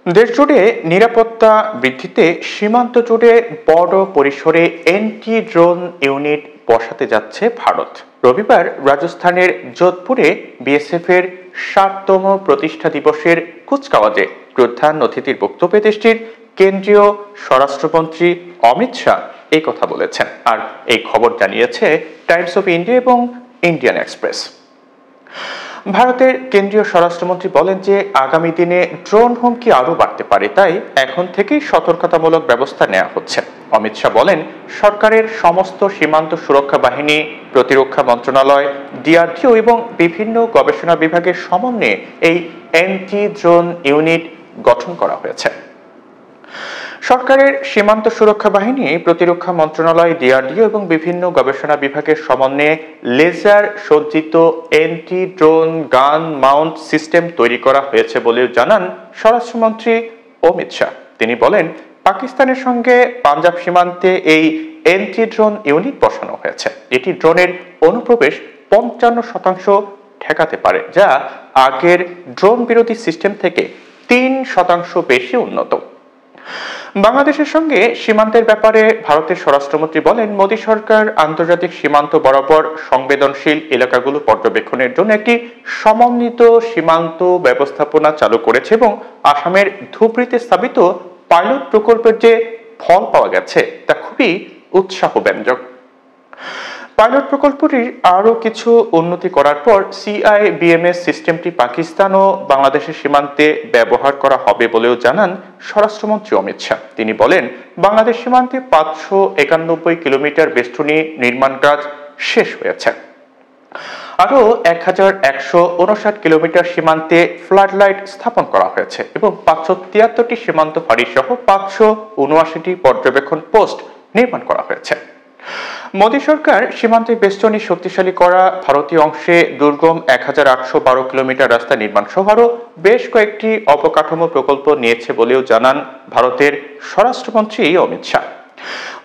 দেশজুড়ে নিরাপত্তা বৃদ্ধিতে সীমান্ত জুড়ে বড় পরিসরে এন্টি ড্রোন ইউনিট বসাতে যাচ্ছে ভারত। রবিবার রাজস্থানের যোধপুরে বিএসএফ এর 60তম প্রতিষ্ঠা দিবসের কুচকাওয়াজে প্রধান অতিথির বক্তব্যে দেশটির কেন্দ্রীয় স্বরাষ্ট্রমন্ত্রী অমিত শাহ এই কথা বলেছেন। আর এই খবর জানিয়েছে টাইমস অফ ইন্ডিয়া এবং ইন্ডিয়ান এক্সপ্রেস। ভারতের কেন্দ্রীয় স্বরাষ্ট্রমন্ত্রী বলেন যে আগামী দিনে ড্রোন হুমকি আরও বাড়তে পারে, তাই এখন থেকেই সতর্কতামূলক ব্যবস্থা নেওয়া হচ্ছে। অমিত শাহ বলেন, সরকারের সমস্ত সীমান্ত সুরক্ষা বাহিনী, প্রতিরক্ষা মন্ত্রণালয়, ডিআরডিও এবং বিভিন্ন গবেষণা বিভাগের সমন্বয়ে এই অ্যান্টি ড্রোন ইউনিট গঠন করা হয়েছে। সরকারের সীমান্ত সুরক্ষা বাহিনী, প্রতিরক্ষা মন্ত্রণালয়, ডিআরডিও এবং বিভিন্ন গবেষণা বিভাগের সমন্বয়ে লেজার সজ্জিত অ্যান্টি ড্রোন গান মাউন্ট সিস্টেম তৈরি করা হয়েছে বলেও জানান স্বরাষ্ট্রমন্ত্রী অমিত শাহ। তিনি বলেন, পাকিস্তানের সঙ্গে পাঞ্জাব সীমান্তে এই অ্যান্টি ড্রোন ইউনিট বসানো হয়েছে। এটি ড্রোনের অনুপ্রবেশ 55% ঠেকাতে পারে, যা আগের ড্রোন বিরোধী সিস্টেম থেকে 3% বেশি উন্নত। বাংলাদেশের সঙ্গে সীমান্তের ব্যাপারে ভারতের স্বরাষ্ট্রমন্ত্রী বলেন, মোদী সরকার আন্তর্জাতিক সীমান্ত বরাবর সংবেদনশীল এলাকাগুলো পর্যবেক্ষণের জন্য একটি সমন্বিত সীমান্ত ব্যবস্থাপনা চালু করেছে এবং আসামের ধুবড়ীতে স্থাপিত পাইলট প্রকল্পের যে ফল পাওয়া গেছে তা খুবই উৎসাহব্যঞ্জক। পাইলট প্রকল্পটির আরও কিছু উন্নতি করার পর সিআইবিএমএস সিস্টেমটি পাকিস্তান ও বাংলাদেশের সীমান্তে ব্যবহার করা হবে বলেও জানান স্বরাষ্ট্রমন্ত্রী অমিত শাহ। তিনি বলেন, বাংলাদেশ সীমান্তে 591 কিলোমিটার বেষ্টনী নির্মাণ কাজ শেষ হয়েছে। আরও 1159 কিলোমিটার সীমান্তে ফ্লাড লাইট স্থাপন করা হয়েছে এবং 573টি সীমান্ত ফাঁড়ি সহ 579টি পর্যবেক্ষণ পোস্ট নির্মাণ করা হয়েছে। মোদী সরকার সীমান্তে বেষ্টনী শক্তিশালী করা, ভারতীয় অংশে দুর্গম 1812 কিলোমিটার রাস্তা নির্মাণ সহ আরও বেশ কয়েকটি অবকাঠামো প্রকল্প নিয়েছে বলেও জানান ভারতের স্বরাষ্ট্রমন্ত্রী অমিত শাহ।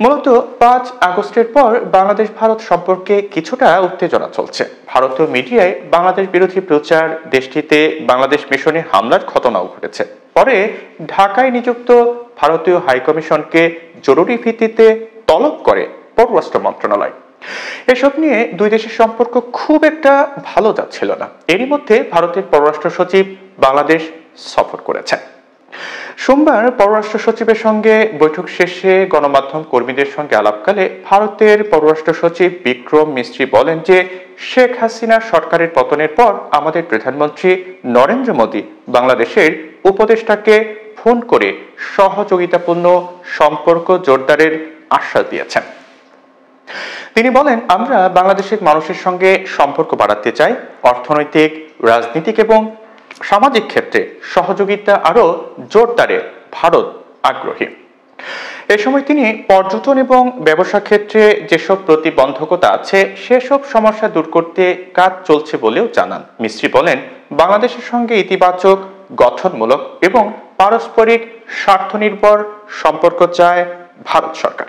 মূলত 5 আগস্টের পর বাংলাদেশ ভারত সম্পর্কে কিছুটা উত্তেজনা চলছে। ভারতীয় মিডিয়ায় বাংলাদেশ বিরোধী প্রচার, দেশটিতে বাংলাদেশ মিশনে হামলার ঘটনাও ঘটেছে। পরে ঢাকায় নিযুক্ত ভারতীয় হাইকমিশনকে জরুরি ভিত্তিতে তলব করে পররাষ্ট্র মন্ত্রণালয়। এসব নিয়ে দুই দেশের সম্পর্ক খুব একটা ভালো যাচ্ছিল না। এরই মধ্যে ভারতের পররাষ্ট্র সচিব বাংলাদেশ সফর করেছেন। সোমবার পররাষ্ট্র সচিবের সঙ্গে বৈঠক শেষে গণমাধ্যম কর্মীদের সঙ্গে আলাপকালে ভারতের পররাষ্ট্র সচিব বিক্রম মিস্ত্রি বলেন যে, শেখ হাসিনা সরকারের পতনের পর আমাদের প্রধানমন্ত্রী নরেন্দ্র মোদী বাংলাদেশের উপদেষ্টাকে ফোন করে সহযোগিতাপূর্ণ সম্পর্ক জোরদারের আশ্বাস দিয়েছেন। তিনি বলেন, আমরা বাংলাদেশের মানুষের সঙ্গে সম্পর্ক বাড়াতে চাই, অর্থনৈতিক, রাজনৈতিক এবং সামাজিক ক্ষেত্রে সহযোগিতা আরও জোরদারে ভারত আগ্রহী। এ সময় তিনি পর্যটন এবং ব্যবসা ক্ষেত্রে যেসব প্রতিবন্ধকতা আছে সেসব সমস্যা দূর করতে কাজ চলছে বলেও জানান। মিস্ত্রি বলেন, বাংলাদেশের সঙ্গে ইতিবাচক, গঠনমূলক এবং পারস্পরিক স্বার্থনির্ভর সম্পর্ক চায় ভারত সরকার।